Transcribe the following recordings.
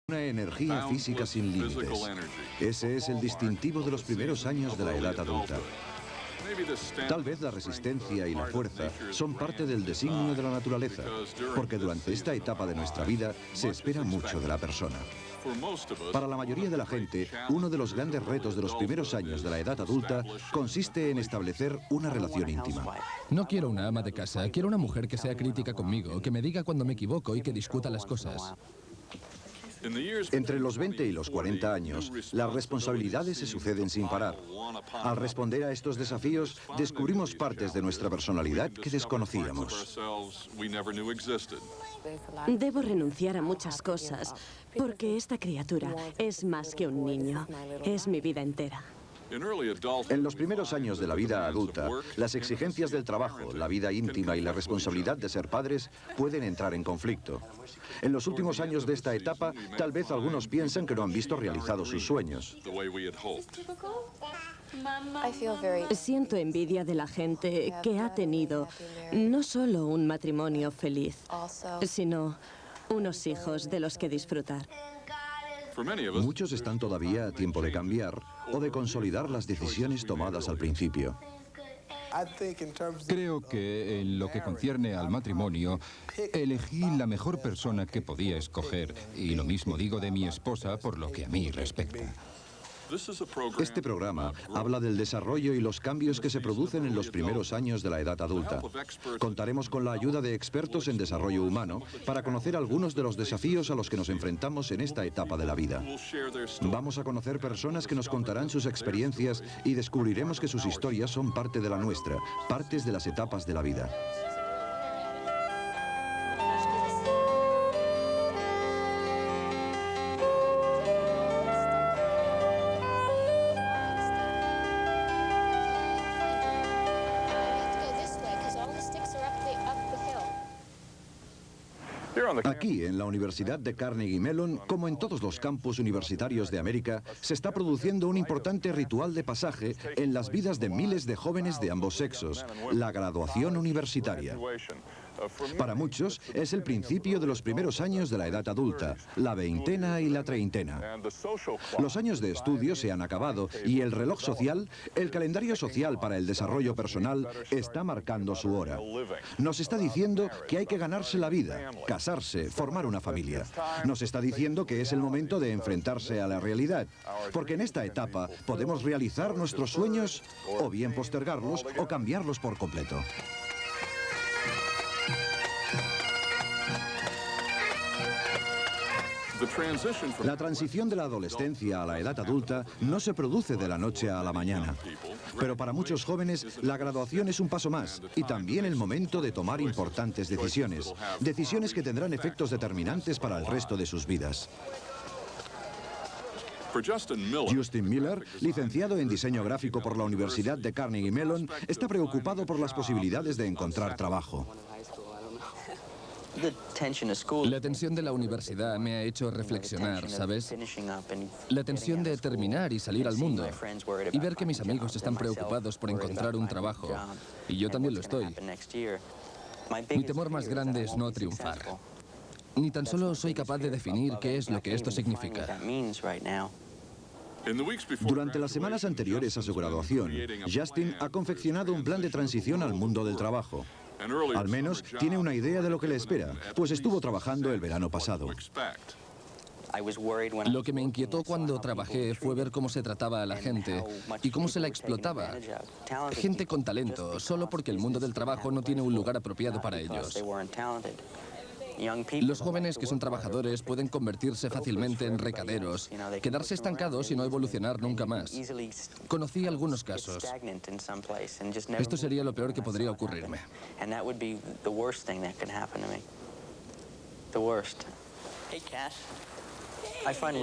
Una energía física sin límites. Ese es el distintivo de los primeros años de la edad adulta. Tal vez la resistencia y la fuerza son parte del designio de la naturaleza, porque durante esta etapa de nuestra vida se espera mucho de la persona. Para la mayoría de la gente, uno de los grandes retos de los primeros años de la edad adulta consiste en establecer una relación íntima. No quiero una ama de casa, quiero una mujer que sea crítica conmigo, que me diga cuando me equivoco y que discuta las cosas. Entre los 20 y los 40 años, las responsabilidades se suceden sin parar. Al responder a estos desafíos, descubrimos partes de nuestra personalidad que desconocíamos. Debo renunciar a muchas cosas, porque esta criatura es más que un niño, es mi vida entera. En los primeros años de la vida adulta, las exigencias del trabajo, la vida íntima y la responsabilidad de ser padres pueden entrar en conflicto. En los últimos años de esta etapa, tal vez algunos piensan que no han visto realizados sus sueños. Siento envidia de la gente que ha tenido no solo un matrimonio feliz, sino unos hijos de los que disfrutar. Muchos están todavía a tiempo de cambiar o de consolidar las decisiones tomadas al principio. Creo que en lo que concierne al matrimonio, elegí la mejor persona que podía escoger, y lo mismo digo de mi esposa por lo que a mí respecta. Este programa habla del desarrollo y los cambios que se producen en los primeros años de la edad adulta. Contaremos con la ayuda de expertos en desarrollo humano para conocer algunos de los desafíos a los que nos enfrentamos en esta etapa de la vida. Vamos a conocer personas que nos contarán sus experiencias y descubriremos que sus historias son parte de la nuestra, partes de las etapas de la vida. Aquí, en la Universidad de Carnegie Mellon, como en todos los campus universitarios de América, se está produciendo un importante ritual de pasaje en las vidas de miles de jóvenes de ambos sexos, la graduación universitaria. Para muchos, es el principio de los primeros años de la edad adulta, la veintena y la treintena. Los años de estudio se han acabado y el reloj social, el calendario social para el desarrollo personal, está marcando su hora. Nos está diciendo que hay que ganarse la vida, casarse, formar una familia. Nos está diciendo que es el momento de enfrentarse a la realidad, porque en esta etapa podemos realizar nuestros sueños o bien postergarlos o cambiarlos por completo. La transición de la adolescencia a la edad adulta no se produce de la noche a la mañana. Pero para muchos jóvenes, la graduación es un paso más y también el momento de tomar importantes decisiones. Decisiones que tendrán efectos determinantes para el resto de sus vidas. Justin Miller, licenciado en diseño gráfico por la Universidad de Carnegie Mellon, está preocupado por las posibilidades de encontrar trabajo. La tensión de la universidad me ha hecho reflexionar, ¿sabes? La tensión de terminar y salir al mundo y ver que mis amigos están preocupados por encontrar un trabajo, y yo también lo estoy. Mi temor más grande es no triunfar. Ni tan solo soy capaz de definir qué es lo que esto significa. Durante las semanas anteriores a su graduación, Justin ha confeccionado un plan de transición al mundo del trabajo. Al menos tiene una idea de lo que le espera, pues estuvo trabajando el verano pasado. Lo que me inquietó cuando trabajé fue ver cómo se trataba a la gente y cómo se la explotaba. Gente con talento, solo porque el mundo del trabajo no tiene un lugar apropiado para ellos. Los jóvenes que son trabajadores pueden convertirse fácilmente en recaderos, quedarse estancados y no evolucionar nunca más. Conocí algunos casos. Esto sería lo peor que podría ocurrirme.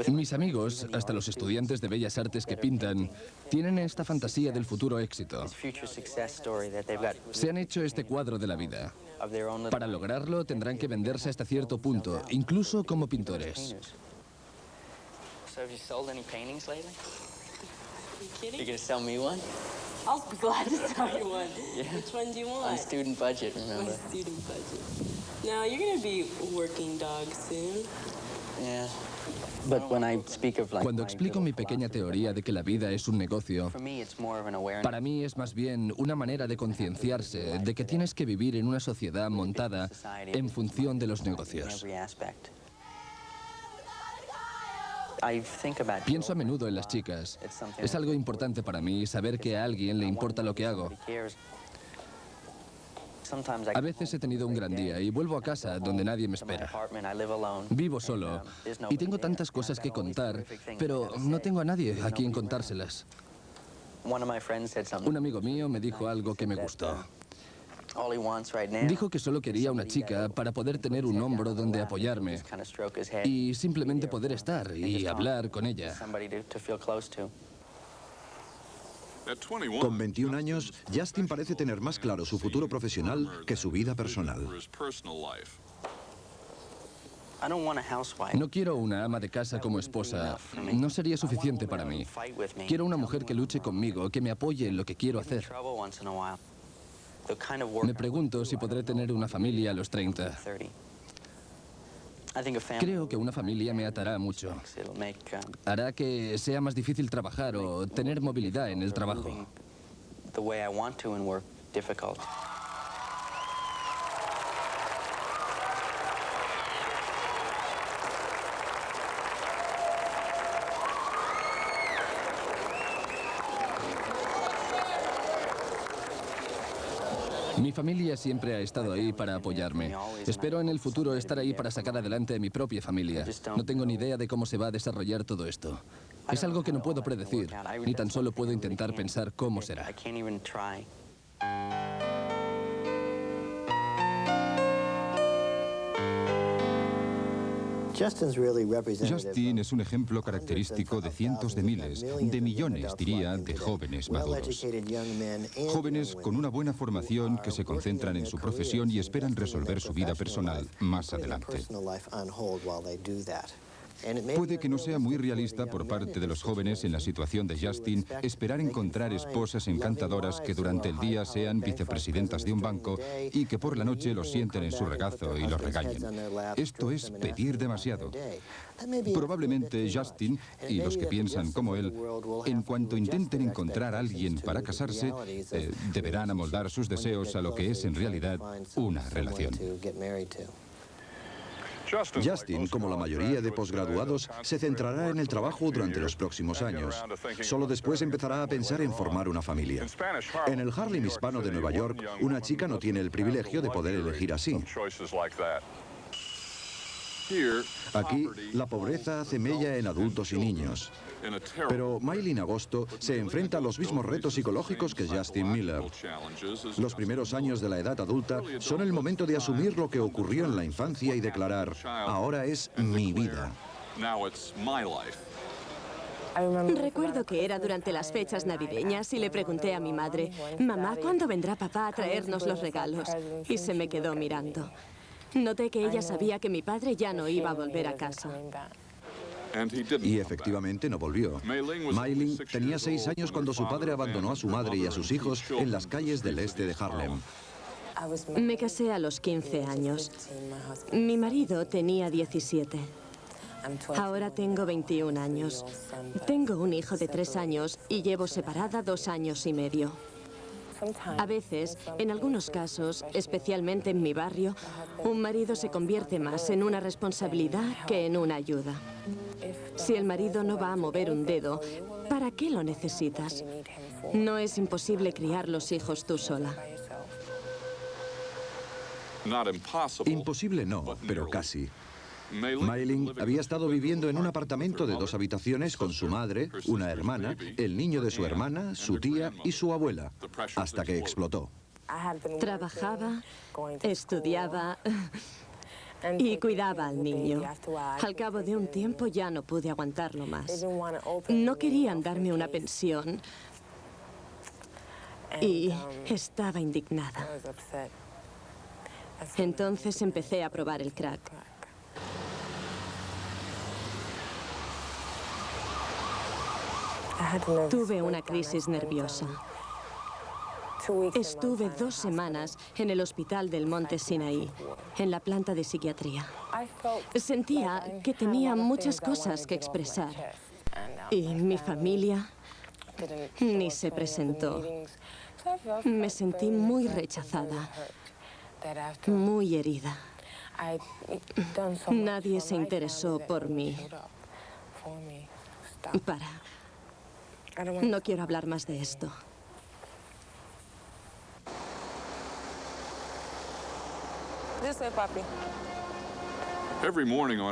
Mis amigos, hasta los estudiantes de Bellas Artes que pintan, tienen esta fantasía del futuro éxito. Se han hecho este cuadro de la vida. Para lograrlo tendrán que venderse hasta cierto punto, incluso como pintores. I'll be glad to sell you one. Yeah. Which one do you want? On student budget, remember? On student budget. Now, you're going to be working dog soon. Yeah. Cuando explico mi pequeña teoría de que la vida es un negocio, para mí es más bien una manera de concienciarse de que tienes que vivir en una sociedad montada en función de los negocios. Pienso a menudo en las chicas. Es algo importante para mí saber que a alguien le importa lo que hago. A veces he tenido un gran día y vuelvo a casa donde nadie me espera. Vivo solo y tengo tantas cosas que contar, pero no tengo a nadie a quien contárselas. Un amigo mío me dijo algo que me gustó. Dijo que solo quería una chica para poder tener un hombro donde apoyarme y simplemente poder estar y hablar con ella. Con 21 años, Justin parece tener más claro su futuro profesional que su vida personal. No quiero una ama de casa como esposa. No sería suficiente para mí. Quiero una mujer que luche conmigo, que me apoye en lo que quiero hacer. Me pregunto si podré tener una familia a los 30. Creo que una familia me atará mucho. Hará que sea más difícil trabajar o tener movilidad en el trabajo. Mi familia siempre ha estado ahí para apoyarme. Espero en el futuro estar ahí para sacar adelante a mi propia familia. No tengo ni idea de cómo se va a desarrollar todo esto. Es algo que no puedo predecir, ni tan solo puedo intentar pensar cómo será. Justin es un ejemplo característico de cientos de miles, de millones, diría, de jóvenes maduros. Jóvenes con una buena formación que se concentran en su profesión y esperan resolver su vida personal más adelante. Puede que no sea muy realista por parte de los jóvenes en la situación de Justin esperar encontrar esposas encantadoras que durante el día sean vicepresidentas de un banco y que por la noche los sienten en su regazo y los regañen. Esto es pedir demasiado. Probablemente Justin y los que piensan como él, en cuanto intenten encontrar a alguien para casarse, deberán amoldar sus deseos a lo que es en realidad una relación. Justin, como la mayoría de posgraduados, se centrará en el trabajo durante los próximos años. Solo después empezará a pensar en formar una familia. En el Harlem hispano de Nueva York, una chica no tiene el privilegio de poder elegir así. Aquí, la pobreza hace mella en adultos y niños. Pero Maylin Agosto se enfrenta a los mismos retos psicológicos que Justin Miller. Los primeros años de la edad adulta son el momento de asumir lo que ocurrió en la infancia y declarar, ahora es mi vida. Recuerdo que era durante las fechas navideñas y le pregunté a mi madre, mamá, ¿cuándo vendrá papá a traernos los regalos? Y se me quedó mirando. Noté que ella sabía que mi padre ya no iba a volver a casa. Y efectivamente no volvió. Maylin tenía 6 años cuando su padre abandonó a su madre y a sus hijos en las calles del este de Harlem. Me casé a los 15 años. Mi marido tenía 17. Ahora tengo 21 años. Tengo un hijo de 3 años y llevo separada 2 años y medio. A veces, en algunos casos, especialmente en mi barrio, un marido se convierte más en una responsabilidad que en una ayuda. Si el marido no va a mover un dedo, ¿para qué lo necesitas? No es imposible criar los hijos tú sola. Imposible no, pero casi. Maylin había estado viviendo en un apartamento de 2 habitaciones con su madre, una hermana, el niño de su hermana, su tía y su abuela, hasta que explotó. Trabajaba, estudiaba y cuidaba al niño. Al cabo de un tiempo ya no pude aguantarlo más. No querían darme una pensión y estaba indignada. Entonces empecé a probar el crack. Tuve una crisis nerviosa. Estuve 2 semanas en el hospital del Monte Sinaí, en la planta de psiquiatría. Sentía que tenía muchas cosas que expresar. Y mi familia ni se presentó. Me sentí muy rechazada, muy herida. Nadie se interesó por mí. No quiero hablar más de esto.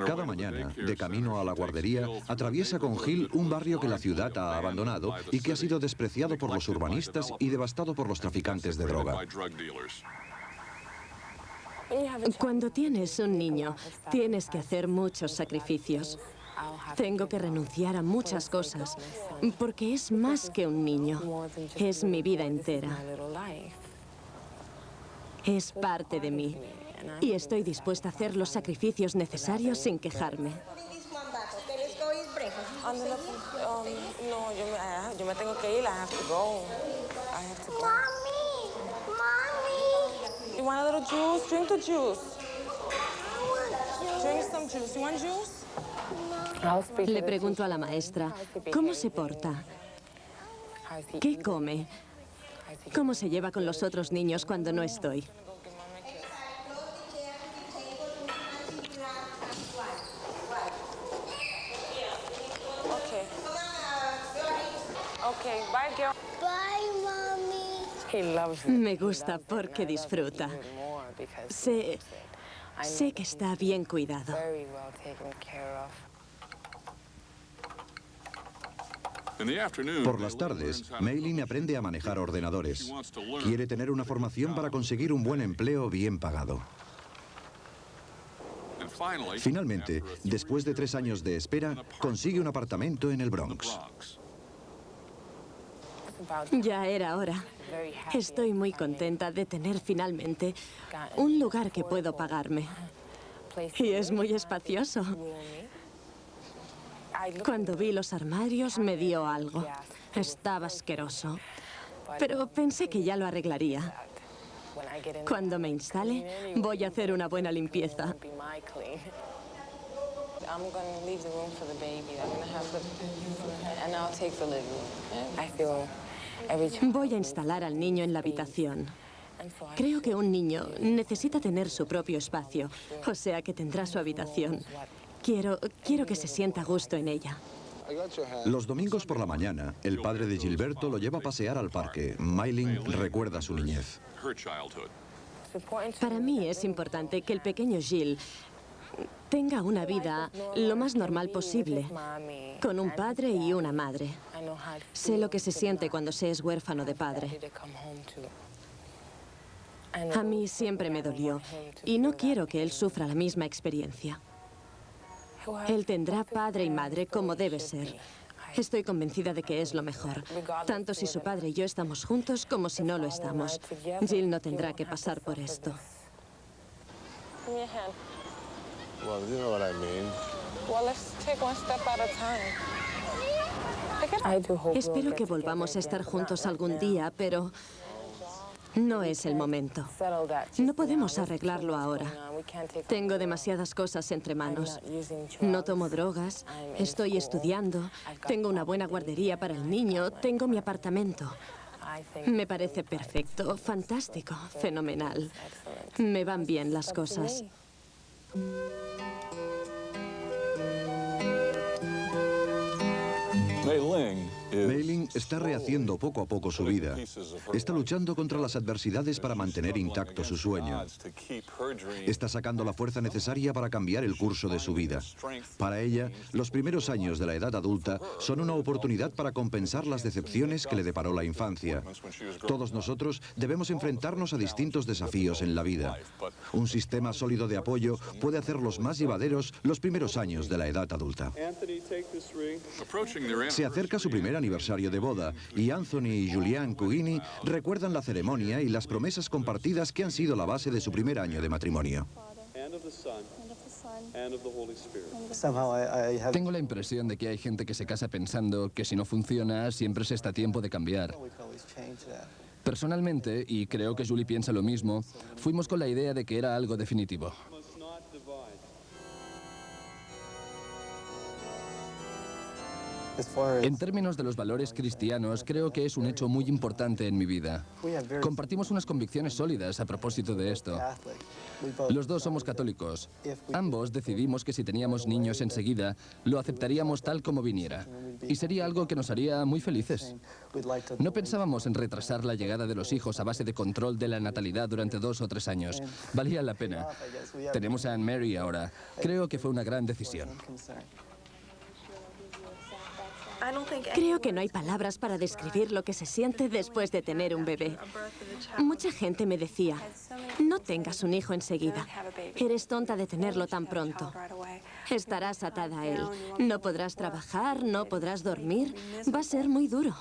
Cada mañana, de camino a la guardería, atraviesa con Gil un barrio que la ciudad ha abandonado y que ha sido despreciado por los urbanistas y devastado por los traficantes de droga. Cuando tienes un niño, tienes que hacer muchos sacrificios. Tengo que renunciar a muchas cosas, porque es más que un niño. Es mi vida entera. Es parte de mí. Y estoy dispuesta a hacer los sacrificios necesarios sin quejarme. No, yo me tengo que ir. I have to go. Mommy. You want a little juice? Drink the juice. Drink some juice. You want juice? Le pregunto a la maestra, ¿cómo se porta? ¿Qué come? ¿Cómo se lleva con los otros niños cuando no estoy? Okay, bye, girl. Bye, mommy. He loves it. Me gusta porque disfruta. Sé que está bien cuidado. Very well taken care of. Por las tardes, Mei-Lin aprende a manejar ordenadores. Quiere tener una formación para conseguir un buen empleo bien pagado. Finalmente, después de 3 años de espera, consigue un apartamento en el Bronx. Ya era hora. Estoy muy contenta de tener finalmente un lugar que puedo pagarme. Y es muy espacioso. Cuando vi los armarios me dio algo. Estaba asqueroso. Pero pensé que ya lo arreglaría. Cuando me instale, voy a hacer una buena limpieza. Voy a instalar al niño en la habitación. Creo que un niño necesita tener su propio espacio, o sea que tendrá su habitación. Quiero que se sienta a gusto en ella. Los domingos por la mañana, el padre de Gilberto lo lleva a pasear al parque. Mei-Lin recuerda su niñez. Para mí es importante que el pequeño Gil tenga una vida lo más normal posible, con un padre y una madre. Sé lo que se siente cuando se es huérfano de padre. A mí siempre me dolió y no quiero que él sufra la misma experiencia. Él tendrá padre y madre como debe ser. Estoy convencida de que es lo mejor, tanto si su padre y yo estamos juntos como si no lo estamos. Gil no tendrá que pasar por esto. Well, you know what I mean. Well, let's take one step at a time. Espero que volvamos a estar juntos algún día, pero no es el momento. No podemos arreglarlo ahora. Tengo demasiadas cosas entre manos. No tomo drogas, estoy estudiando, tengo una buena guardería para el niño, tengo mi apartamento. Me parece perfecto, fantástico, fenomenal. Me van bien las cosas. Mei-Lin está rehaciendo poco a poco su vida. Está luchando contra las adversidades para mantener intacto su sueño. Está sacando la fuerza necesaria para cambiar el curso de su vida. Para ella, los primeros años de la edad adulta son una oportunidad para compensar las decepciones que le deparó la infancia. Todos nosotros debemos enfrentarnos a distintos desafíos en la vida. Un sistema sólido de apoyo puede hacerlos más llevaderos los primeros años de la edad adulta. Se acerca su primer aniversario de boda y Anthony y Julianne Cugini recuerdan la ceremonia y las promesas compartidas que han sido la base de su primer año de matrimonio. Tengo la impresión de que hay gente que se casa pensando que si no funciona siempre se está a tiempo de cambiar. Personalmente, y creo que Julie piensa lo mismo, fuimos con la idea de que era algo definitivo. En términos de los valores cristianos, creo que es un hecho muy importante en mi vida. Compartimos unas convicciones sólidas a propósito de esto. Los dos somos católicos. Ambos decidimos que si teníamos niños enseguida, lo aceptaríamos tal como viniera. Y sería algo que nos haría muy felices. No pensábamos en retrasar la llegada de los hijos a base de control de la natalidad durante 2 o 3 años. Valía la pena. Tenemos a Anne Mary ahora. Creo que fue una gran decisión. Creo que no hay palabras para describir lo que se siente después de tener un bebé. Mucha gente me decía, no tengas un hijo enseguida. Eres tonta de tenerlo tan pronto. Estarás atada a él. No podrás trabajar, no podrás dormir. Va a ser muy duro.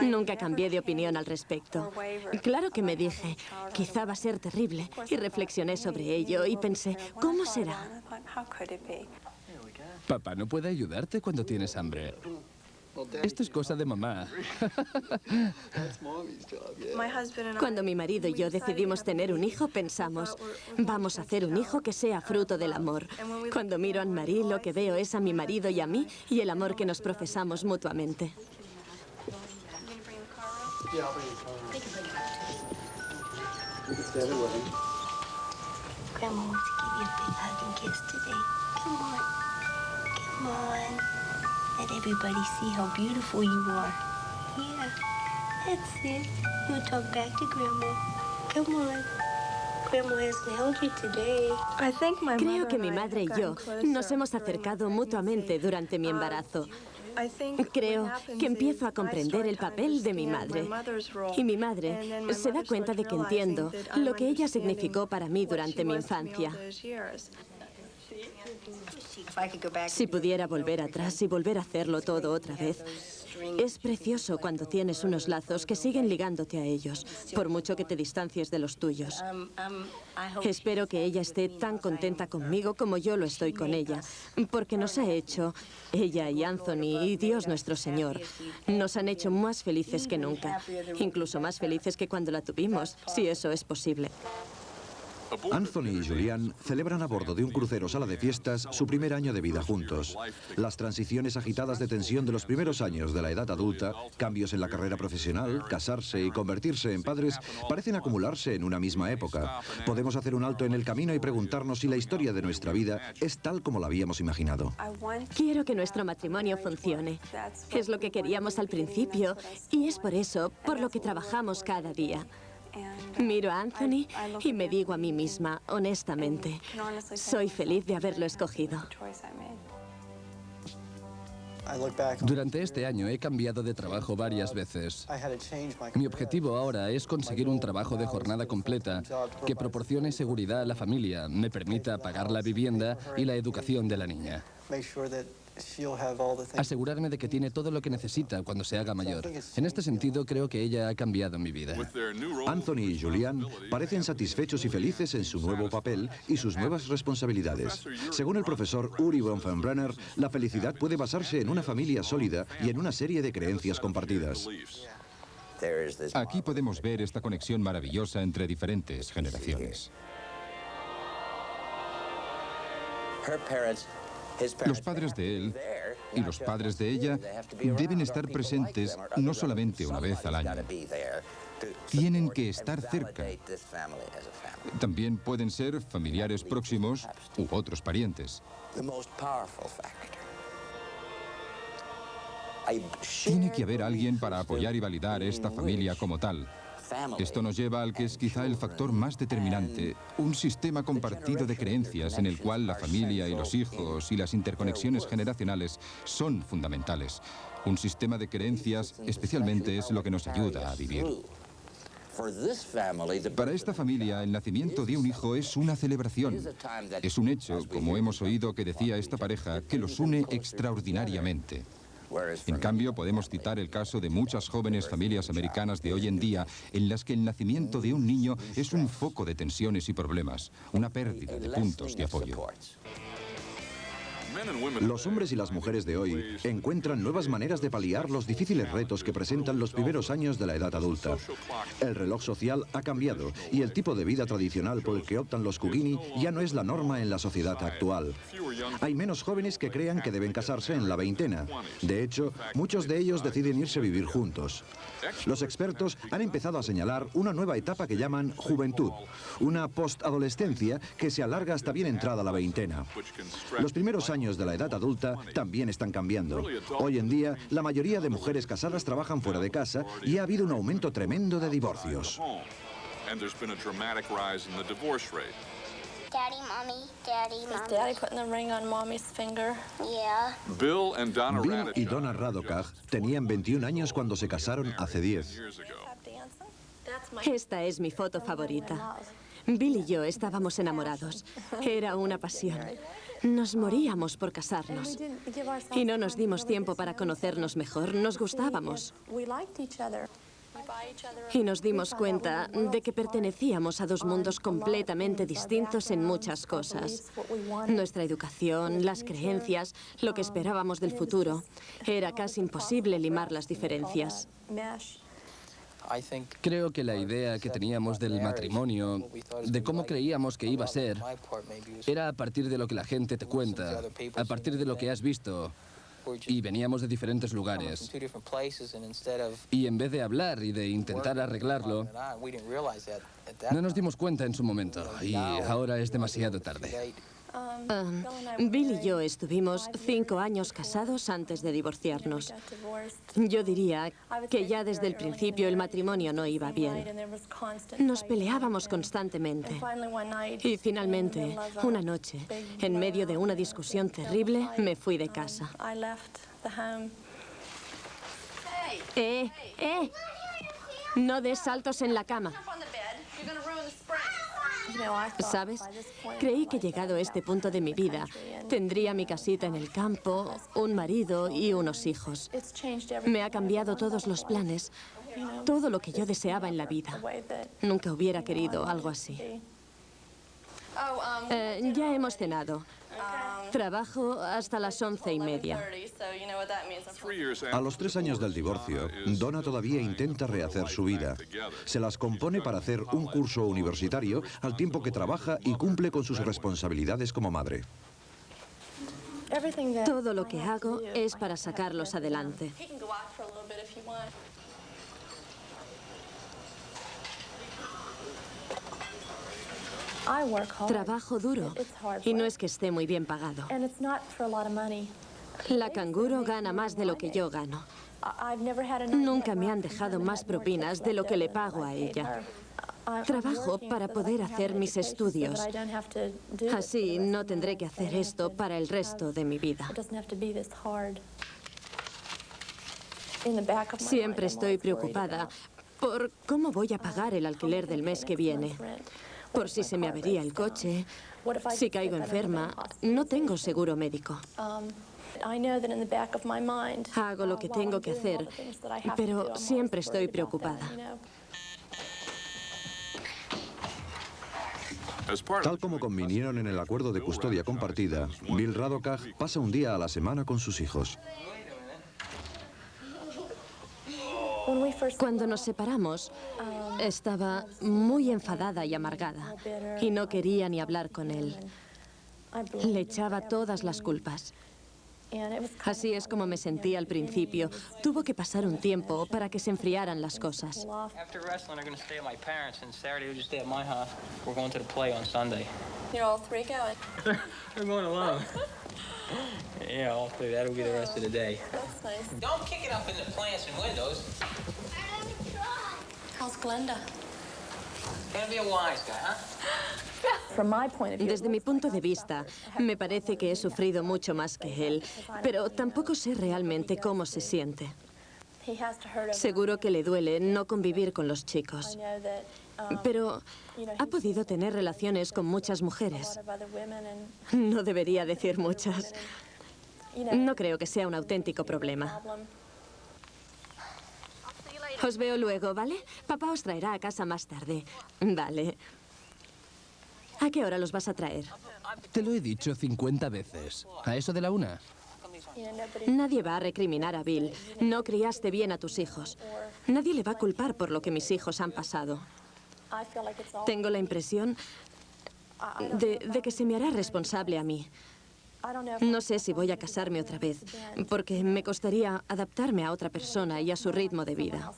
Nunca cambié de opinión al respecto. Claro que me dije, quizá va a ser terrible. Y reflexioné sobre ello y pensé, ¿cómo será? Papá no puede ayudarte cuando tienes hambre. Esto es cosa de mamá. Cuando mi marido y yo decidimos tener un hijo, pensamos, vamos a hacer un hijo que sea fruto del amor. Cuando miro a Anne-Marie, lo que veo es a mi marido y a mí y el amor que nos profesamos mutuamente. Grandma wants to give you a big hug and kiss today. Come on. Come on. Let everybody see how beautiful you are. Yeah, that's it. You'll talk back to Grandma. Come on. Grandma hasn't held you today. Creo que mi madre y yo nos hemos acercado mutuamente durante mi embarazo. Creo que empiezo a comprender el papel de mi madre. Y mi madre se da cuenta de que entiendo lo que ella significó para mí durante mi infancia. Si pudiera volver atrás y volver a hacerlo todo otra vez, es precioso cuando tienes unos lazos que siguen ligándote a ellos, por mucho que te distancies de los tuyos. Espero que ella esté tan contenta conmigo como yo lo estoy con ella, porque nos ha hecho, ella y Anthony y Dios nuestro Señor, nos han hecho más felices que nunca, incluso más felices que cuando la tuvimos, si eso es posible. Anthony y Julian celebran a bordo de un crucero sala de fiestas su primer año de vida juntos. Las transiciones agitadas de tensión de los primeros años de la edad adulta, cambios en la carrera profesional, casarse y convertirse en padres, parecen acumularse en una misma época. Podemos hacer un alto en el camino y preguntarnos si la historia de nuestra vida es tal como la habíamos imaginado. Quiero que nuestro matrimonio funcione. Es lo que queríamos al principio y es por eso por lo que trabajamos cada día. Miro a Anthony y me digo a mí misma, honestamente, soy feliz de haberlo escogido. Durante este año he cambiado de trabajo varias veces. Mi objetivo ahora es conseguir un trabajo de jornada completa que proporcione seguridad a la familia, me permita pagar la vivienda y la educación de la niña. Asegurarme de que tiene todo lo que necesita cuando se haga mayor. En este sentido, creo que ella ha cambiado mi vida. Anthony y Julian parecen satisfechos y felices en su nuevo papel y sus nuevas responsabilidades. Según el profesor Uri Bronfenbrenner, la felicidad puede basarse en una familia sólida y en una serie de creencias compartidas. Aquí podemos ver esta conexión maravillosa entre diferentes generaciones. Los padres de él y los padres de ella deben estar presentes no solamente una vez al año. Tienen que estar cerca. También pueden ser familiares próximos u otros parientes. Tiene que haber alguien para apoyar y validar esta familia como tal. Esto nos lleva al que es quizá el factor más determinante, un sistema compartido de creencias en el cual la familia y los hijos y las interconexiones generacionales son fundamentales. Un sistema de creencias especialmente es lo que nos ayuda a vivir. Para esta familia, el nacimiento de un hijo es una celebración. Es un hecho, como hemos oído que decía esta pareja, que los une extraordinariamente. En cambio, podemos citar el caso de muchas jóvenes familias americanas de hoy en día en las que el nacimiento de un niño es un foco de tensiones y problemas, una pérdida de puntos de apoyo. Los hombres y las mujeres de hoy encuentran nuevas maneras de paliar los difíciles retos que presentan los primeros años de la edad adulta. El reloj social ha cambiado y el tipo de vida tradicional por el que optan los Kugini ya no es la norma en la sociedad actual. Hay menos jóvenes que crean que deben casarse en la veintena. De hecho, muchos de ellos deciden irse a vivir juntos. Los expertos han empezado a señalar una nueva etapa que llaman juventud, una postadolescencia que se alarga hasta bien entrada la veintena. Los primeros años de la edad adulta también están cambiando. Hoy en día, la mayoría de mujeres casadas trabajan fuera de casa y ha habido un aumento tremendo de divorcios. Daddy, mommy, daddy, Is mommy. Daddy putting the ring on Mommy's finger? Yeah. Bill and Donna Bill y Donna Radocaj tenían 21 años cuando se casaron hace 10. Esta es mi foto favorita. Bill y yo estábamos enamorados. Era una pasión. Nos moríamos por casarnos. Y no nos dimos tiempo para conocernos mejor. Nos gustábamos. Y nos dimos cuenta de que pertenecíamos a dos mundos completamente distintos en muchas cosas. Nuestra educación, las creencias, lo que esperábamos del futuro. Era casi imposible limar las diferencias. Creo que la idea que teníamos del matrimonio, de cómo creíamos que iba a ser, era a partir de lo que la gente te cuenta, a partir de lo que has visto. Y veníamos de diferentes lugares. Y en vez de hablar y de intentar arreglarlo, no nos dimos cuenta en su momento. Y ahora es demasiado tarde. Bill y yo estuvimos 5 años casados antes de divorciarnos. Yo diría que ya desde el principio el matrimonio no iba bien. Nos peleábamos constantemente. Y finalmente, una noche, en medio de una discusión terrible, me fui de casa. No des saltos en la cama. ¿Sabes? Creí que llegado a este punto de mi vida, tendría mi casita en el campo, un marido y unos hijos. Me ha cambiado todos los planes, todo lo que yo deseaba en la vida. Nunca hubiera querido algo así. Ya hemos cenado. Trabajo hasta las 11:30. A los 3 años del divorcio, Donna todavía intenta rehacer su vida. Se las compone para hacer un curso universitario al tiempo que trabaja y cumple con sus responsabilidades como madre. Todo lo que hago es para sacarlos adelante. Trabajo duro y no es que esté muy bien pagado. La canguro gana más de lo que yo gano. Nunca me han dejado más propinas de lo que le pago a ella. Trabajo para poder hacer mis estudios. Así no tendré que hacer esto para el resto de mi vida. Siempre estoy preocupada por cómo voy a pagar el alquiler del mes que viene. Por si se me avería el coche, si caigo enferma, no tengo seguro médico. Hago lo que tengo que hacer, pero siempre estoy preocupada. Tal como convinieron en el acuerdo de custodia compartida, Bill Radocaj pasa un día a la semana con sus hijos. Cuando nos separamos, estaba muy enfadada y amargada y no quería ni hablar con él. Le echaba todas las culpas. Así es como me sentí al principio. Tuvo que pasar un tiempo para que se enfriaran las cosas. After wrestling, they're going to stay at my parents', and Saturday we'll just stay at my house. We're going to the play on Sunday. You're all three going. We're going alone. Yeah, all three. That'll be the rest of the day. That's nice. Don't kick it up in the plants and windows. How's Glenda? Gonna be a wise guy, huh? Desde mi punto de vista, me parece que he sufrido mucho más que él, pero tampoco sé realmente cómo se siente. Seguro que le duele no convivir con los chicos, pero ha podido tener relaciones con muchas mujeres. No debería decir muchas. No creo que sea un auténtico problema. Os veo luego, ¿vale? Papá os traerá a casa más tarde. Vale. ¿A qué hora los vas a traer? Te lo he dicho 50 veces. ¿A eso de la 1? Nadie va a recriminar a Bill. No criaste bien a tus hijos. Nadie le va a culpar por lo que mis hijos han pasado. Tengo la impresión de que se me hará responsable a mí. No sé si voy a casarme otra vez, porque me costaría adaptarme a otra persona y a su ritmo de vida.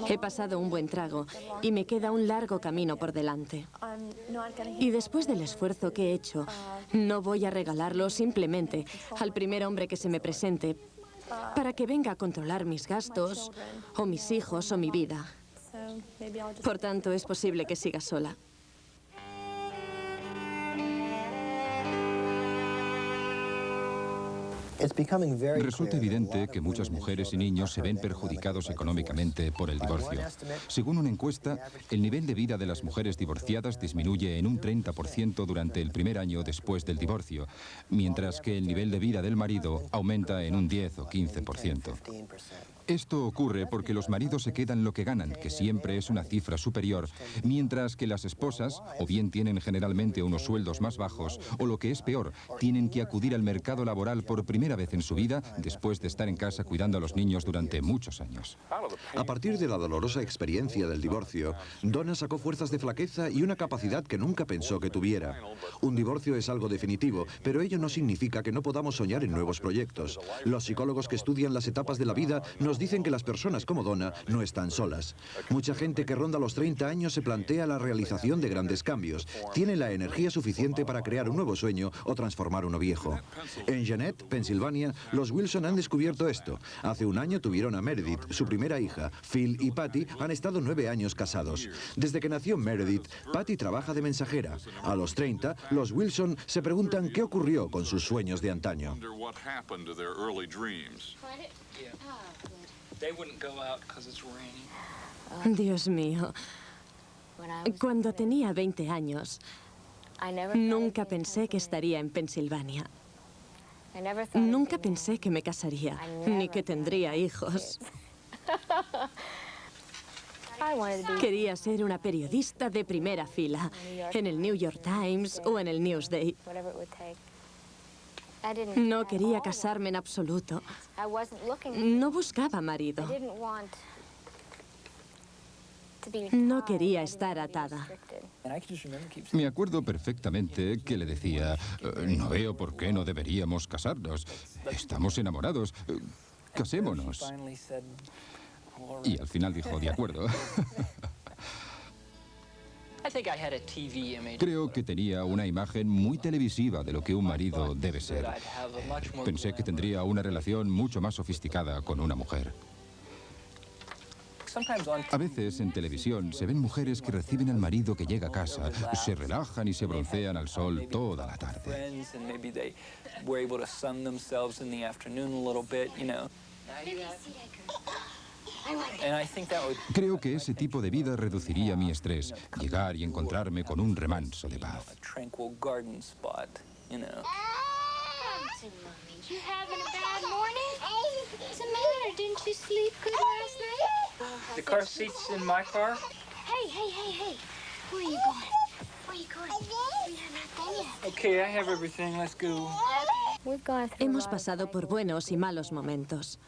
He pasado un buen trago y me queda un largo camino por delante. Y después del esfuerzo que he hecho, no voy a regalarlo simplemente al primer hombre que se me presente para que venga a controlar mis gastos, o mis hijos, o mi vida. Por tanto, es posible que siga sola. Resulta evidente que muchas mujeres y niños se ven perjudicados económicamente por el divorcio. Según una encuesta, el nivel de vida de las mujeres divorciadas disminuye en un 30% durante el primer año después del divorcio, mientras que el nivel de vida del marido aumenta en un 10 o 15%. Esto ocurre porque los maridos se quedan lo que ganan, que siempre es una cifra superior, mientras que las esposas o bien tienen generalmente unos sueldos más bajos, o lo que es peor, tienen que acudir al mercado laboral por primera vez en su vida después de estar en casa cuidando a los niños durante muchos años. A partir de la dolorosa experiencia del divorcio, Donna sacó fuerzas de flaqueza y una capacidad que nunca pensó que tuviera. Un divorcio es algo definitivo, pero ello no significa que no podamos soñar en nuevos proyectos. Los psicólogos que estudian las etapas de la vida nos dicen que las personas como Donna no están solas. Mucha gente que ronda los 30 años se plantea la realización de grandes cambios. Tiene la energía suficiente para crear un nuevo sueño o transformar uno viejo. En Jeanette, Pensilvania, los Wilson han descubierto esto. Hace un año tuvieron a Meredith, su primera hija. Phil y Patty han estado 9 años casados. Desde que nació Meredith, Patty trabaja de mensajera. A los 30, los Wilson se preguntan qué ocurrió con sus sueños de antaño. Dios mío. Cuando tenía 20 años, nunca pensé que estaría en Pensilvania. Nunca pensé que me casaría, ni que tendría hijos. Quería ser una periodista de primera fila, en el New York Times o en el Newsday. No quería casarme en absoluto. No buscaba marido. No quería estar atada. Me acuerdo perfectamente que le decía, no veo por qué no deberíamos casarnos. Estamos enamorados. Casémonos. Y al final dijo, de acuerdo. Creo que tenía una imagen muy televisiva de lo que un marido debe ser. Pensé que tendría una relación mucho más sofisticada con una mujer. A veces en televisión se ven mujeres que reciben al marido que llega a casa, se relajan y se broncean al sol toda la tarde. Creo que ese tipo de vida reduciría mi estrés, llegar y encontrarme con un remanso de paz. You having a bad morning? What's the matter? Didn't you sleep good last night? The car seat's in my car. Hey. Where are you going? Where are you going? We have not done yet. Okay, I have everything. Let's go. Hemos pasado por buenos y malos momentos.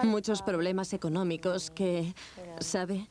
Muchos problemas económicos que, ¿sabe?